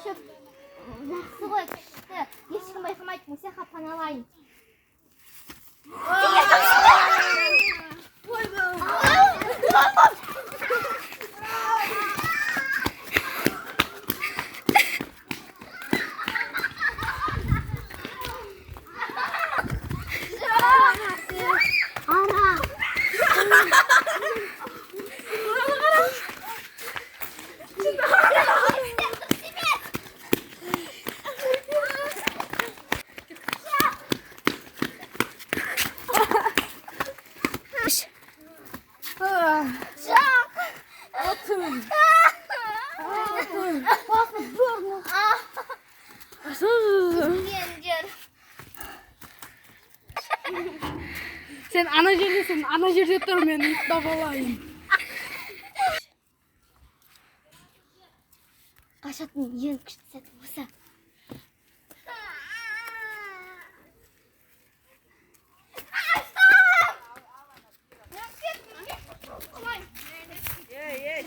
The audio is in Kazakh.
ішіп жақсы ғой күшті. Ешкім байқамайды, Мусаха паналайын. Sen ana жердесің, ана жерде тұр, мен ұйықтап алайын. Қашатын ең күшті сәті осы. Ей, ей,